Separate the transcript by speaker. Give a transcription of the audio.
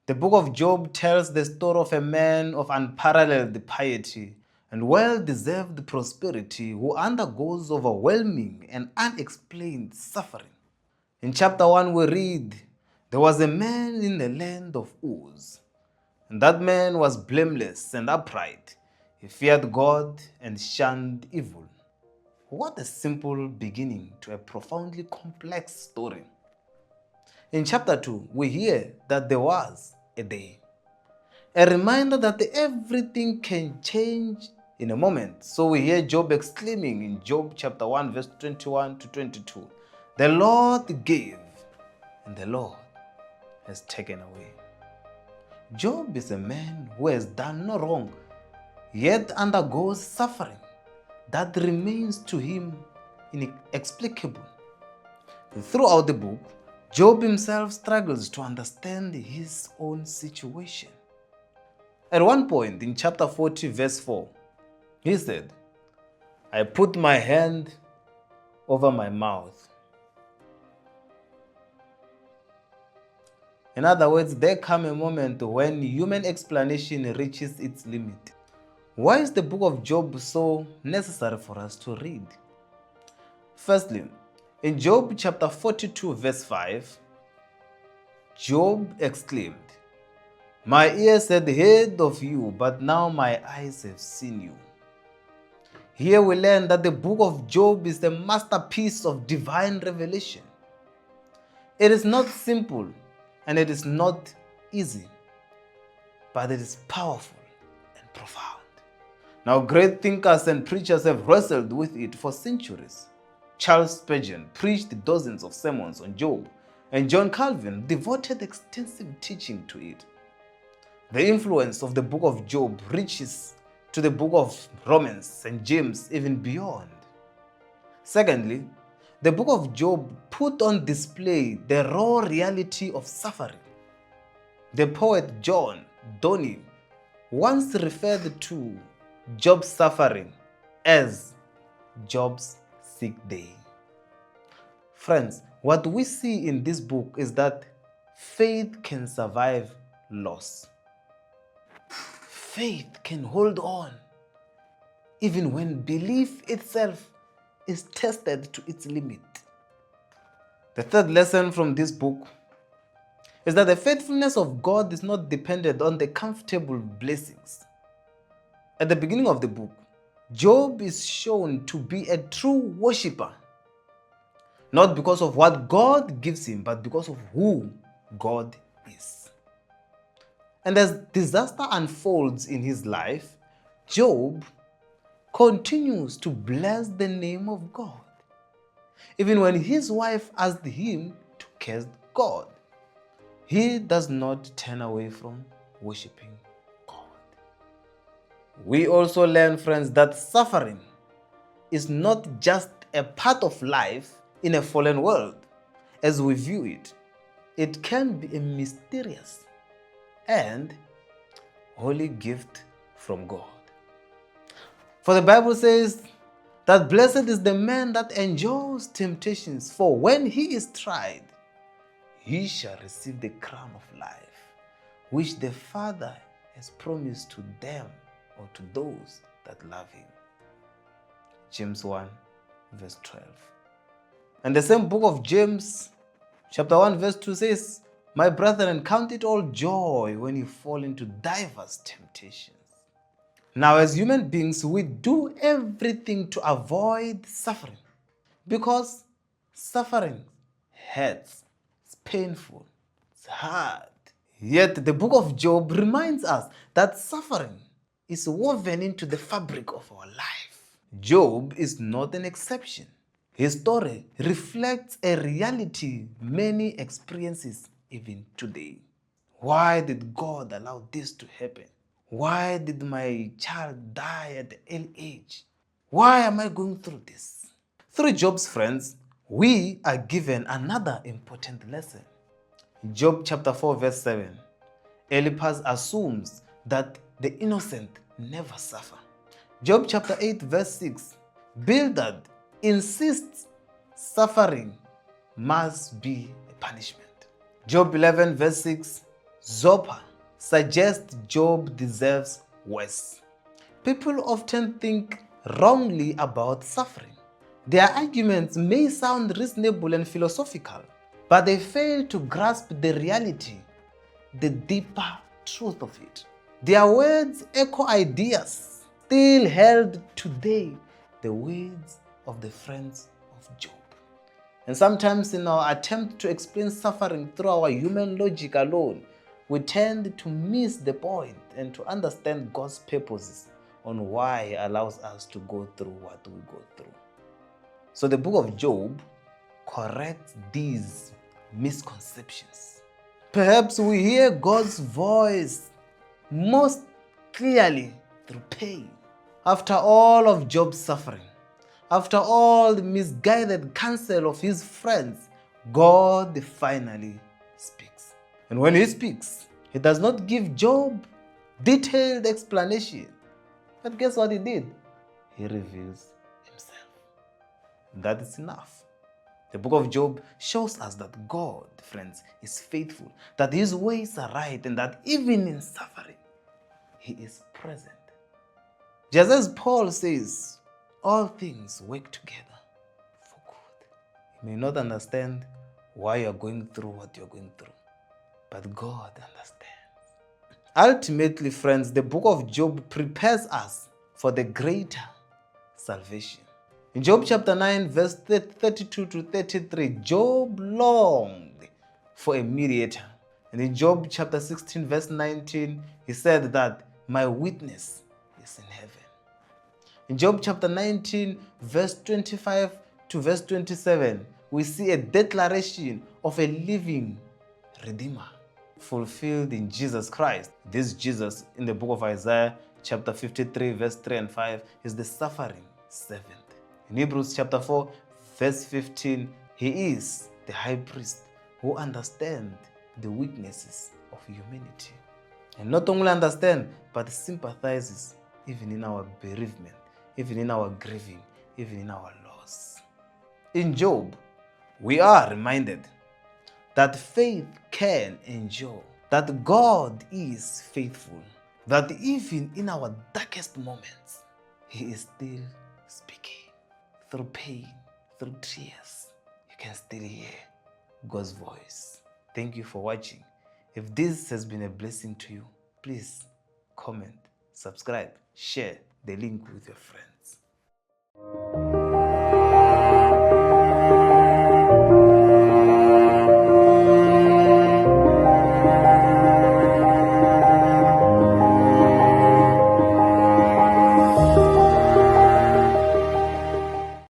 Speaker 1: The book of Job tells the story of a man of unparalleled piety and well-deserved prosperity who undergoes overwhelming and unexplained suffering. In chapter 1 we read, "There was a man in the land of Uz, and that man was blameless and upright. He feared God and shunned evil." What a simple beginning to a profoundly complex story. In chapter 2, we hear that there was a day. A reminder that everything can change in a moment. So we hear Job exclaiming in Job chapter 1 verse 21 to 22, "The Lord gave and the Lord has taken away." Job is a man who has done no wrong, yet undergoes suffering that remains to him inexplicable. Throughout the book, Job himself struggles to understand his own situation. At one point in chapter 40 verse 4, he said, "I put my hand over my mouth." In other words, there comes a moment when human explanation reaches its limit. Why is the book of Job so necessary for us to read? Firstly, in Job chapter 42 verse 5, Job exclaimed, "My ears had heard of you, but now my eyes have seen you." Here we learn that the book of Job is the masterpiece of divine revelation. It is not simple and it is not easy, but it is powerful and profound. Now, great thinkers and preachers have wrestled with it for centuries. Charles Spurgeon preached dozens of sermons on Job, and John Calvin devoted extensive teaching to it. The influence of the book of Job reaches to the book of Romans and James, even beyond. Secondly, the book of Job put on display the raw reality of suffering. The poet John Donne once referred to Job's suffering as Job's sick day. Friends, what we see in this book is that faith can survive loss. Faith can hold on even when belief itself is tested to its limit. The third lesson from this book is that the faithfulness of God is not dependent on the comfortable blessings. At the beginning of the book, Job is shown to be a true worshiper, not because of what God gives him, but because of who God is. And as disaster unfolds in his life, Job continues to bless the name of God, even when his wife asked him to curse God. He does not turn away from worshiping God. We also learn, friends, that suffering is not just a part of life in a fallen world as we view it. It can be a mysterious and holy gift from God. For the Bible says that blessed is the man that endures temptations, for when he is tried, he shall receive the crown of life, which the Father has promised to them or to those that love him. James 1 verse 12. And the same book of James chapter 1 verse 2 says, "My brethren, count it all joy when you fall into diverse temptations." Now, as human beings, we do everything to avoid suffering because suffering hurts, it's painful, it's hard. Yet the book of Job reminds us that suffering is woven into the fabric of our life. Job is not an exception. His story reflects a reality many experiences even today. Why did God allow this to happen? Why did my child die at the early age? Why am I going through this? Through Job's friends, we are given another important lesson. Job chapter 4 verse 7, Eliphaz assumes that the innocent never suffer. Job chapter 8 verse 6, Bildad insists suffering must be a punishment. Job 11 verse 6, Zopa suggests Job deserves worse. People often think wrongly about suffering. Their arguments may sound reasonable and philosophical, but they fail to grasp the reality, the deeper truth of it. Their words echo ideas still held today, the words of the friends of Job. And sometimes, in our attempt to explain suffering through our human logic alone, we tend to miss the point and to understand God's purposes on why He allows us to go through what we go through. So the book of Job corrects these misconceptions. Perhaps we hear God's voice most clearly through pain. After all of Job's suffering, after all the misguided counsel of his friends, God finally speaks. And when He speaks, He does not give Job detailed explanation. But guess what He did? He reveals Himself. And that is enough. The book of Job shows us that God, friends, is faithful, that His ways are right, and that even in suffering, He is present. Just as Paul says, all things work together for good. You may not understand why you're going through what you're going through, but God understands. Ultimately, friends, the book of Job prepares us for the greater salvation. In Job chapter 9, verse 32 to 33, Job longed for a mediator. And in Job chapter 16, verse 19, he said that my witness is in heaven. In Job chapter 19, verse 25 to verse 27, we see a declaration of a living Redeemer fulfilled in Jesus Christ. This Jesus, in the book of Isaiah chapter 53, verse 3 and 5, is the suffering servant. In Hebrews chapter 4, verse 15, He is the high priest who understands the weaknesses of humanity. And not only understand, but sympathizes even in our bereavement, even in our grieving, even in our loss. In Job, we are reminded that faith can endure, that God is faithful, that even in our darkest moments, He is still speaking. Through pain, through tears, you can still hear God's voice. Thank you for watching. If this has been a blessing to you, please comment, subscribe, share the link with your friends.